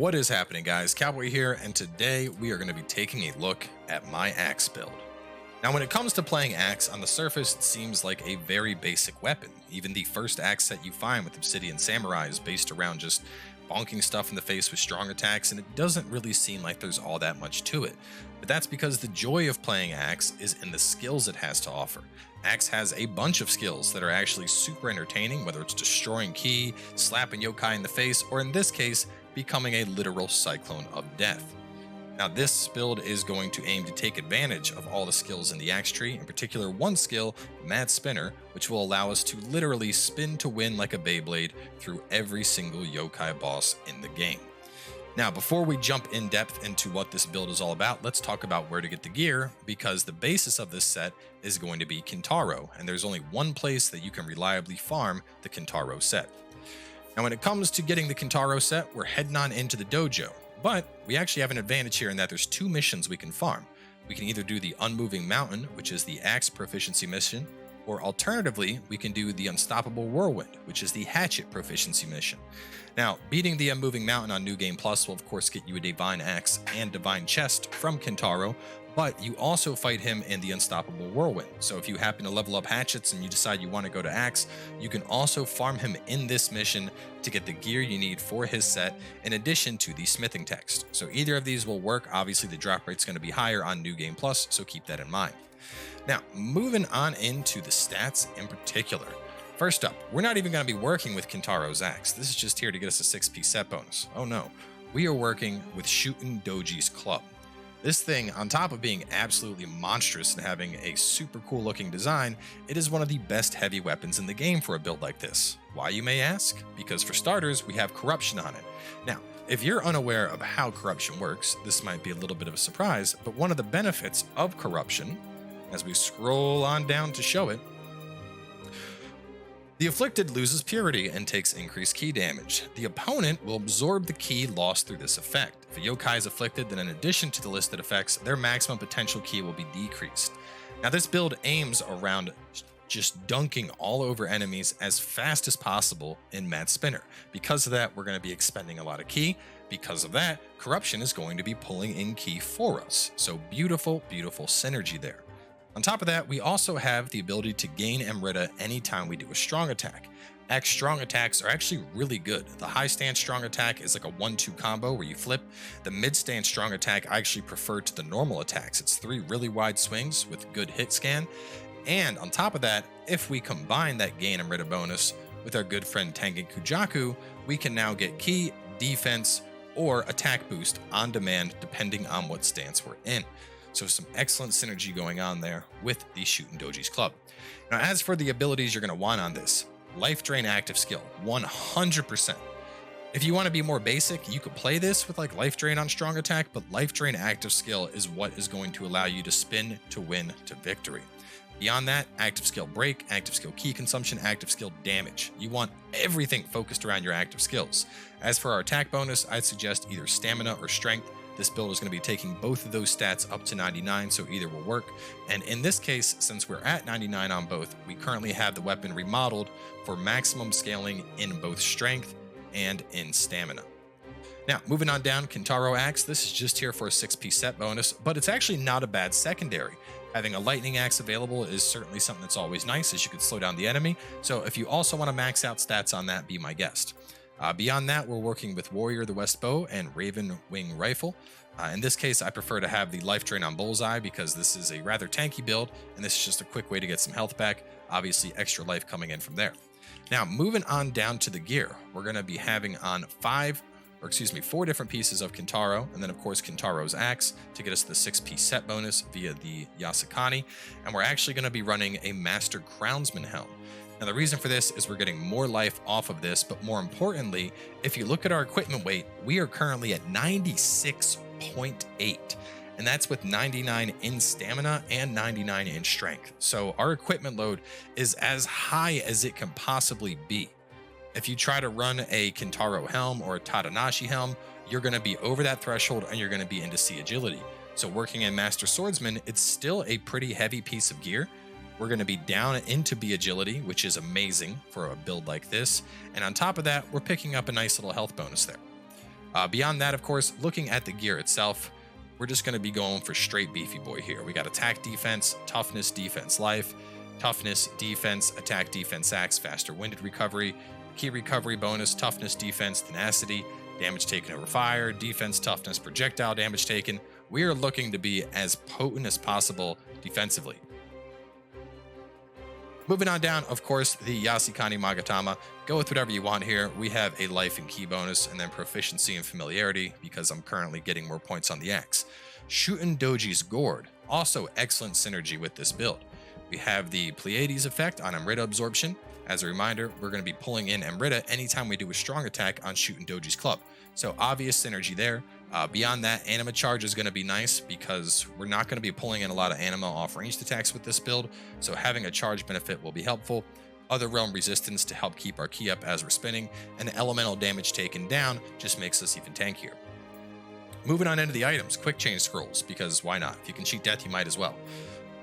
What is happening, guys? Cowboy here, and today we are going to be taking a look at my axe build. Now, when it comes to playing axe, on the surface, it seems like a very basic weapon. Even the first axe set you find with Obsidian Samurai is based around just bonking stuff in the face with strong attacks, and it doesn't really seem like there's all that much to it. But that's because the joy of playing axe is in the skills it has to offer. Axe has a bunch of skills that are actually super entertaining, whether it's destroying ki, slapping yokai in the face, or in this case, becoming a literal cyclone of death. Now, this build is going to aim to take advantage of all the skills in the axe tree, in particular one skill, Mad Spinner, which will allow us to literally spin to win like a Beyblade through every single yokai boss in the game. Now, before we jump in depth into what this build is all about, let's talk about where to get the gear, because the basis of this set is going to be Kintaro, and there's only one place that you can reliably farm the Kintaro set. Now, when it comes to getting the Kintaro set, we're heading on into the dojo. But we actually have an advantage here in that there's two missions we can farm. We can either do the Unmoving Mountain, which is the axe proficiency mission, or alternatively, we can do the Unstoppable Whirlwind, which is the hatchet proficiency mission. Now, beating the Unmoving Mountain on New Game Plus will of course get you a Divine Axe and Divine Chest from Kintaro, but you also fight him in the Unstoppable Whirlwind. So if you happen to level up hatchets and you decide you want to go to axe, you can also farm him in this mission to get the gear you need for his set, in addition to the smithing text. So either of these will work. Obviously the drop rate's going to be higher on New Game Plus, so keep that in mind. Now, moving on into the stats in particular. First up, we're not even going to be working with Kintaro's axe. This is just here to get us a 6-piece set bonus. Oh no, we are working with Shootin' Doji's club. This thing, on top of being absolutely monstrous and having a super cool looking design, it is one of the best heavy weapons in the game for a build like this. Why, you may ask? Because for starters, we have corruption on it. Now, if you're unaware of how corruption works, this might be a little bit of a surprise, but one of the benefits of corruption, as we scroll on down to show it, the afflicted loses purity and takes increased ki damage. The opponent will absorb the ki lost through this effect. If a yokai is afflicted, then in addition to the listed effects, their maximum potential ki will be decreased. Now, this build aims around just dunking all over enemies as fast as possible in Mad Spinner. Because of that, we're going to be expending a lot of ki. Because of that, corruption is going to be pulling in ki for us. So beautiful, beautiful synergy there. On top of that, we also have the ability to gain Amrita anytime we do a strong attack. Axe strong attacks are actually really good. The high stance strong attack is like a 1-2 combo where you flip. The mid stance strong attack I actually prefer to the normal attacks. It's 3 really wide swings with good hit scan. And on top of that, if we combine that gain Amrita bonus with our good friend Tengen Kujaku, we can now get ki, defense, or attack boost on demand depending on what stance we're in. So some excellent synergy going on there with the Shootin' Doji's club. Now, as for the abilities you're going to want on this, Life Drain active skill, 100%. If you want to be more basic, you could play this with like Life Drain on strong attack, but Life Drain active skill is what is going to allow you to spin to win to victory. Beyond that, active skill break, active skill ki consumption, active skill damage. You want everything focused around your active skills. As for our attack bonus, I'd suggest either stamina or strength. This build is going to be taking both of those stats up to 99, so either will work. And in this case, since we're at 99 on both, we currently have the weapon remodeled for maximum scaling in both strength and in stamina. Now, moving on down, Kintaro Axe. This is just here for a 6-piece set bonus, but it's actually not a bad secondary. Having a lightning axe available is certainly something that's always nice, as you can slow down the enemy. So if you also want to max out stats on that, be my guest. Beyond that, we're working with Warrior the West Bow and Raven Wing Rifle. In this case, I prefer to have the Life Drain on Bullseye because this is a rather tanky build, and this is just a quick way to get some health back. Obviously, extra life coming in from there. Now, moving on down to the gear, we're going to be having on 4 different pieces of Kintaro, and then of course Kintaro's axe to get us the 6-piece set bonus via the Yasakani, and we're actually going to be running a Master Crownsman helm. Now, the reason for this is we're getting more life off of this, but more importantly, if you look at our equipment weight, we are currently at 96.8, and that's with 99 in stamina and 99 in strength. So our equipment load is as high as it can possibly be. If you try to run a Kintaro helm or a Tadanashi helm, you're going to be over that threshold and you're going to be into C agility. So working in Master Swordsman, it's still a pretty heavy piece of gear. We're going to be down into B agility, which is amazing for a build like this. And on top of that, we're picking up a nice little health bonus there. Beyond that, of course, looking at the gear itself, we're just going to be going for straight beefy boy here. We got attack defense, toughness, defense life, toughness, defense, attack defense axe, faster winded recovery, key recovery bonus, toughness, defense, tenacity, damage taken over fire, defense, toughness, projectile damage taken. We are looking to be as potent as possible defensively. Moving on down, of course, the Yasukani Magatama. Go with whatever you want here. We have a life and ki bonus, and then proficiency and familiarity, because I'm currently getting more points on the axe. Shuten Doji's Gourd, also excellent synergy with this build. We have the Pleiades effect on Amrita absorption. As a reminder, we're going to be pulling in Amrita anytime we do a strong attack on Shuten Doji's club. So obvious synergy there. Beyond that, anima charge is going to be nice because we're not going to be pulling in a lot of anima off ranged attacks with this build, so having a charge benefit will be helpful. Other realm resistance to help keep our ki up as we're spinning, and elemental damage taken down just makes us even tankier. Moving on into the items, quick change scrolls, because why not? If you can cheat death, you might as well.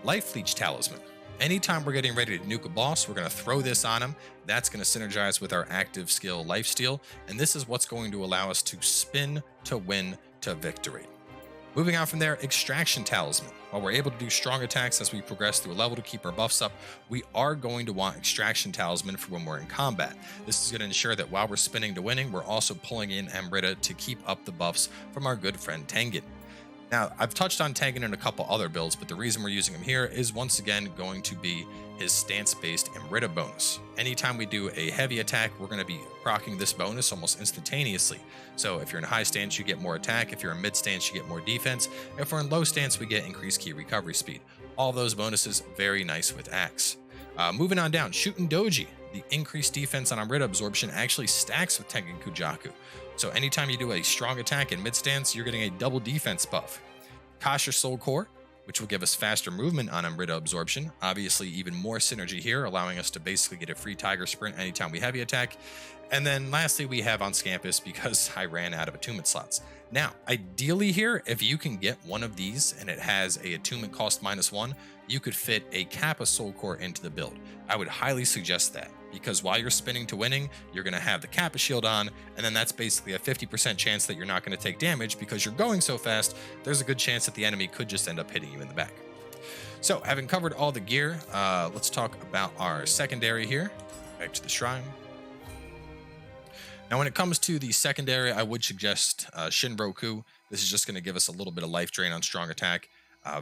Life Leech Talisman. Anytime we're getting ready to nuke a boss, we're going to throw this on him. That's going to synergize with our active skill Lifesteal, and this is what's going to allow us to spin to win to victory. Moving on from there, Extraction Talisman. While we're able to do strong attacks as we progress through a level to keep our buffs up, we are going to want Extraction Talisman for when we're in combat. This is going to ensure that while we're spinning to winning, we're also pulling in Amrita to keep up the buffs from our good friend Tengen. Now, I've touched on Tengen in a couple other builds, but the reason we're using him here is once again going to be his stance-based Amrita bonus. Anytime we do a heavy attack, we're going to be proccing this bonus almost instantaneously. So if you're in high stance, you get more attack. If you're in mid stance, you get more defense. If we're in low stance, we get increased ki recovery speed. All those bonuses, very nice with axe. Moving on down, Shuten Doji. The increased defense on Amrita absorption actually stacks with Tengen Kujaku. So anytime you do a strong attack in mid stance, you're getting a double defense buff. Kasha Soul Core, which will give us faster movement on Amrita absorption. Obviously, even more synergy here, allowing us to basically get a free Tiger Sprint anytime we heavy attack. And then lastly, we have on Scampus because I ran out of attunement slots. Now, ideally here, if you can get one of these and it has a attunement cost -1, you could fit a Kappa Soul Core into the build. I would highly suggest that, because while you're spinning to winning, you're going to have the Kappa shield on, and then that's basically a 50% chance that you're not going to take damage because you're going so fast. There's a good chance that the enemy could just end up hitting you in the back. So having covered all the gear, let's talk about our secondary here. Back to the shrine. Now, when it comes to the secondary, I would suggest Shinroku. This is just going to give us a little bit of life drain on strong attack.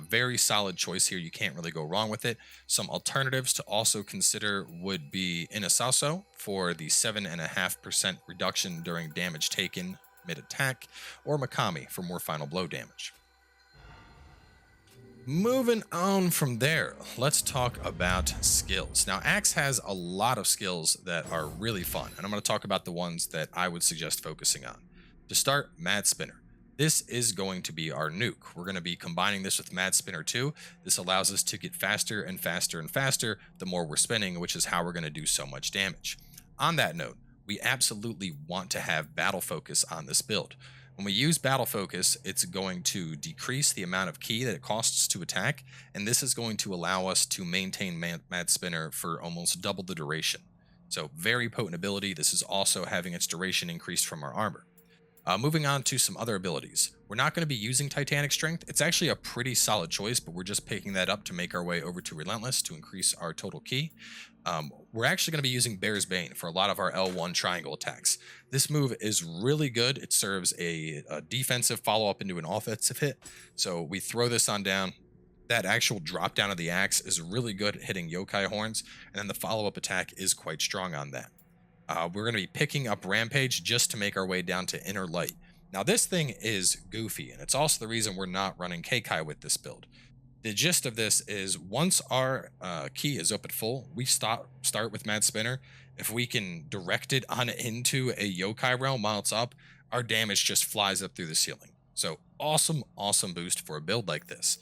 Very solid choice here. You can't really go wrong with it. Some alternatives to also consider would be Inasaso for the 7.5% reduction during damage taken mid-attack, or Makami for more final blow damage. Moving on from there, let's talk about skills. Now, Axe has a lot of skills that are really fun, and I'm going to talk about the ones that I would suggest focusing on. To start, Mad Spinner. This is going to be our nuke. We're going to be combining this with Mad Spinner 2. This allows us to get faster and faster and faster the more we're spinning, which is how we're going to do so much damage. On that note, we absolutely want to have Battle Focus on this build. When we use Battle Focus, it's going to decrease the amount of ki that it costs to attack, and this is going to allow us to maintain Mad Spinner for almost double the duration. So very potent ability. This is also having its duration increased from our armor. Moving on to some other abilities. We're not going to be using Titanic Strength. It's actually a pretty solid choice, but we're just picking that up to make our way over to Relentless to increase our total ki. We're actually going to be using Bear's Bane for a lot of our L1 triangle attacks. This move is really good. It serves a defensive follow-up into an offensive hit. So we throw this on down. That actual drop down of the axe is really good at hitting Yokai horns, and then the follow-up attack is quite strong on that. We're going to be picking up Rampage just to make our way down to Inner Light. Now, this thing is goofy, and it's also the reason we're not running Keikai with this build. The gist of this is once our ki is up at full, we start with Mad Spinner. If we can direct it on into a Yokai realm while it's up, our damage just flies up through the ceiling. So awesome, awesome boost for a build like this.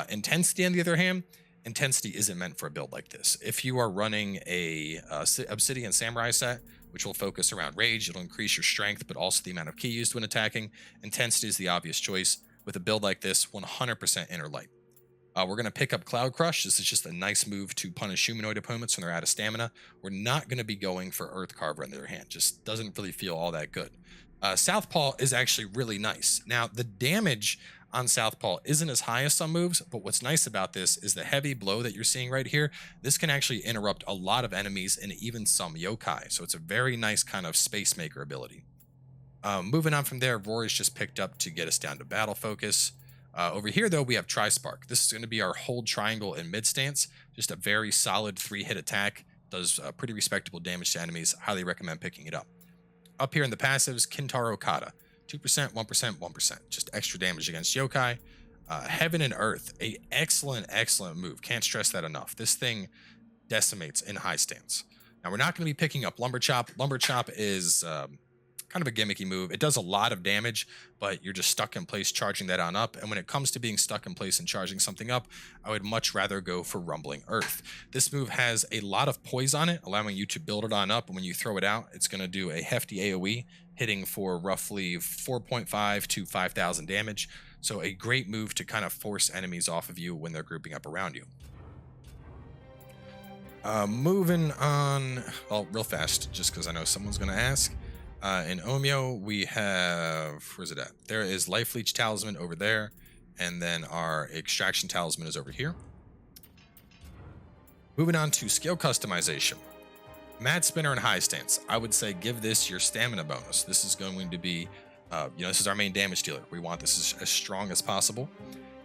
Intensity, on the other hand, Intensity isn't meant for a build like this. If you are running a Obsidian Samurai set, which will focus around rage, it'll increase your strength, but also the amount of ki used when attacking. Intensity is the obvious choice. With a build like this, 100% Inner Light. We're going to pick up Cloud Crush. This is just a nice move to punish humanoid opponents when they're out of stamina. We're not going to be going for Earth Carver on the other hand. Just doesn't really feel all that good. Southpaw is actually really nice. Now, the damage on Southpaw isn't as high as some moves, but what's nice about this is the heavy blow that you're seeing right here. This can actually interrupt a lot of enemies and even some yokai, so it's a very nice kind of space maker ability. Moving on from there, Roar is just picked up to get us down to battle focus. Over here, though, we have Tri-Spark. This is going to be our hold triangle in mid stance. Just a very solid 3-hit attack. Does pretty respectable damage to enemies. Highly recommend picking it up. Up here in the passives, Kintaro Kata. 2%, 1%, 1%. Just extra damage against yokai. Heaven and Earth. A excellent move. Can't stress that enough. This thing decimates in high stance. Now, we're not going to be picking up Lumber Chop. Lumber Chop is kind of a gimmicky move. It does a lot of damage, but you're just stuck in place charging that on up. And when it comes to being stuck in place and charging something up, I would much rather go for Rumbling Earth. This move has a lot of poise on it, allowing you to build it on up. And when you throw it out, it's going to do a hefty AoE, hitting for roughly 4.5 to 5,000 damage. So a great move to kind of force enemies off of you when they're grouping up around you. Moving on, well, real fast, just because I know someone's going to ask. In Omyo, we have, where's it at? There is Life Leech Talisman over there, and then our Extraction Talisman is over here. Moving on to skill customization. Mad Spinner and High Stance. I would say give this your stamina bonus. This is going to be, this is our main damage dealer. We want this as strong as possible.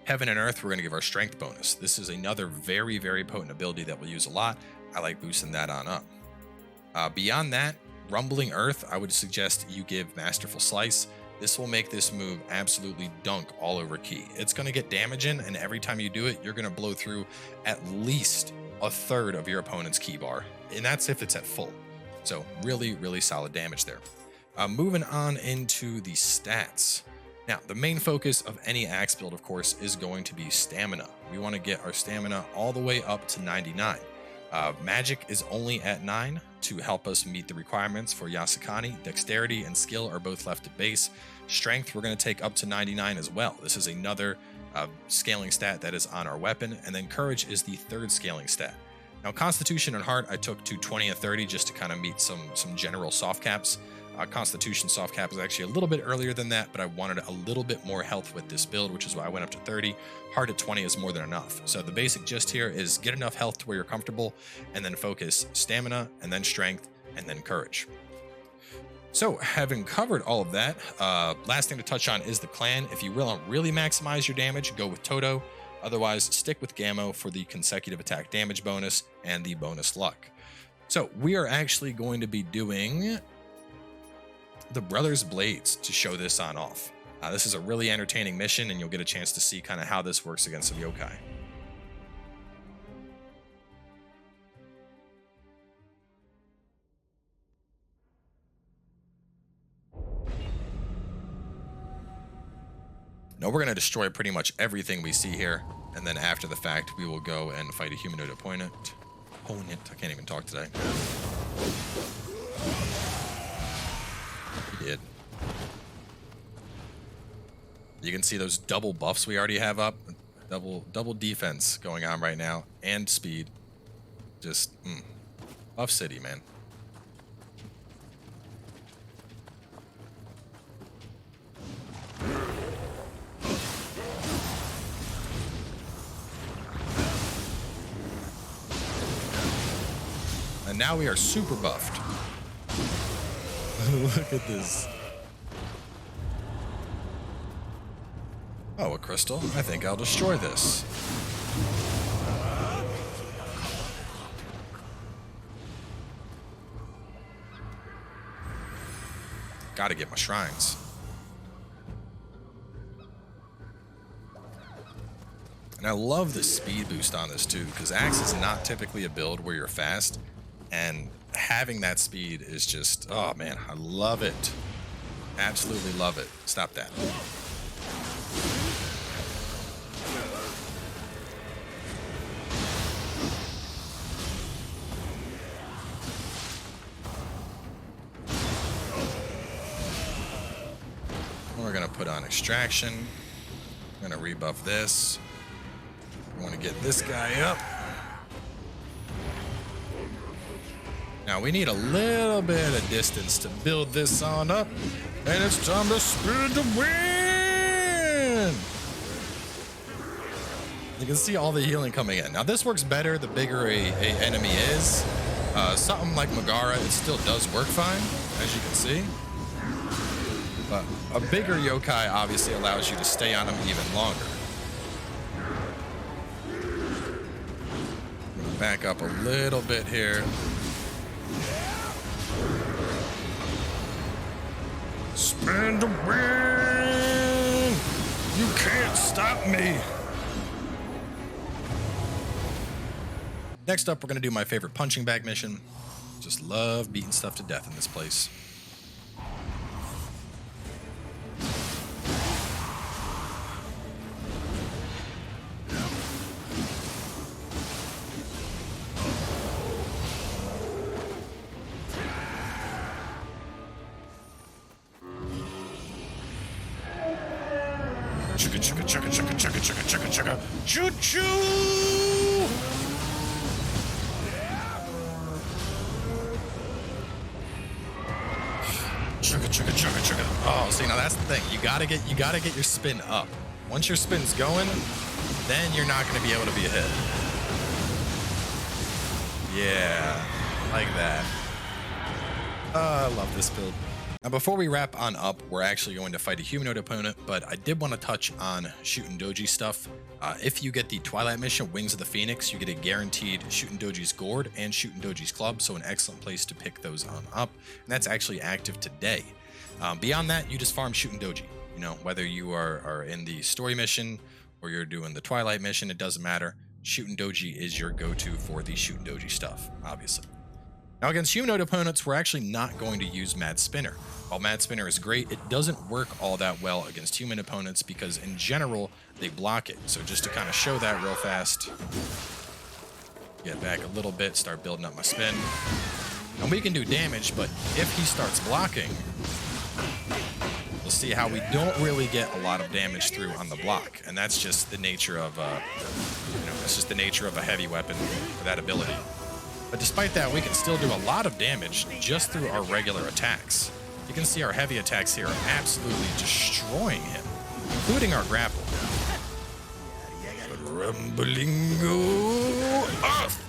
Heaven and Earth, we're going to give our strength bonus. This is another very potent ability that we'll use a lot. I like boosting that on up. Beyond that, Rumbling Earth, I would suggest you give Masterful Slice. This will make this move absolutely dunk all over key. It's going to get damage in, and every time you do it, you're going to blow through at least a third of your opponent's key bar. And that's if it's at full. So really solid damage there. Moving on into the stats. Now, the main focus of any axe build, of course, is going to be stamina. We want to get our stamina all the way up to 99. Magic is only at 9 to help us meet the requirements for Yasukani. Dexterity and skill are both left at base. Strength, we're going to take up to 99 as well. This is another scaling stat that is on our weapon. And then courage is the third scaling stat. Now, Constitution and Heart, I took to 20 and 30 just to kind of meet some general soft caps. Constitution soft cap is actually a little bit earlier than that, but I wanted a little bit more health with this build, which is why I went up to 30. Heart at 20 is more than enough. So the basic gist here is get enough health to where you're comfortable, and then focus stamina, and then strength, and then courage. So having covered all of that, last thing to touch on is the clan. If you really maximize your damage, go with Toto. Otherwise, stick with Gammo for the consecutive attack damage bonus and the bonus luck. So we are actually going to be doing the Brothers Blades to show this on off. This is a really entertaining mission, and you'll get a chance to see kind of how this works against some yokai. Now we're going to destroy pretty much everything we see here, and then after the fact, we will go and fight a humanoid opponent. I can't even talk today. He did. You can see those double buffs we already have up. Double defense going on right now, and speed. Just Buff City, man. And now we are super buffed. Look at this. Oh, a crystal? I think I'll destroy this. Gotta get my shrines. And I love the speed boost on this too, because Axe is not typically a build where you're fast, and having that speed is just, oh man, I love it. Absolutely love it. Stop that. We're gonna put on Extraction. I'm gonna rebuff this. We want to get this guy up. Now we need a little bit of distance to build this on up, and it's time to spin the wind. You can see all the healing coming in. Now this works better the bigger a enemy is. Something like Megara, it still does work fine, as you can see. But a bigger yokai obviously allows you to stay on him even longer. Back up a little bit here. Spin the wind! You can't stop me! Next up, we're going to do my favorite punching bag mission. Just love beating stuff to death in this place. Chugga chugga chugga chugga chugga chugga chugga chugga choo choo! Chugga chugga chugga chugga. Oh, see, now that's the thing. You gotta get your spin up. Once your spin's going, then you're not gonna be able to be a hit. Yeah, like that. I love this build. Now, before we wrap on up, we're actually going to fight a humanoid opponent, but I did want to touch on Shootin' Doji stuff. If you get the Twilight mission, Wings of the Phoenix, you get a guaranteed Shootin' Doji's Gourd and Shootin' Doji's Club, so an excellent place to pick those on up, and that's actually active today. Beyond that, you just farm Shootin' Doji. You know, whether you are in the story mission or you're doing the Twilight mission, it doesn't matter. Shootin' Doji is your go-to for the Shootin' Doji stuff, obviously. Now, against humanoid opponents, we're actually not going to use Mad Spinner. While Mad Spinner is great, it doesn't work all that well against human opponents because, in general, they block it. So just to kind of show that real fast, get back a little bit, start building up my spin. And we can do damage, but if he starts blocking, we'll see how we don't really get a lot of damage through on the block. And that's just the nature of, it's just the nature of a heavy weapon for that ability. But despite that, we can still do a lot of damage just through our regular attacks. You can see our heavy attacks here are absolutely destroying him, including our grapple. Rumbelingo off!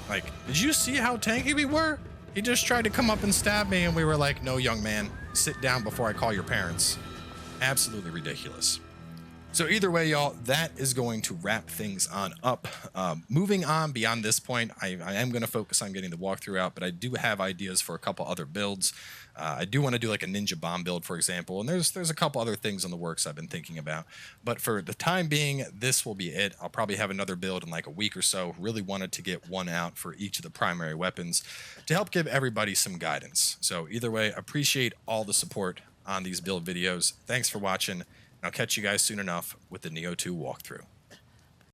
Like, did you see how tanky we were? He just tried to come up and stab me, and we were like, no, young man, sit down before I call your parents. Absolutely ridiculous. So either way, y'all, that is going to wrap things on up. Moving on beyond this point, I am going to focus on getting the walkthrough out, but I do have ideas for a couple other builds. I do want to do like a ninja bomb build, for example, and there's a couple other things in the works I've been thinking about. But for the time being, this will be it. I'll probably have another build in like a week or so. Really wanted to get one out for each of the primary weapons to help give everybody some guidance. So either way, appreciate all the support on these build videos. Thanks for watching. I'll catch you guys soon enough with the Nioh 2 walkthrough.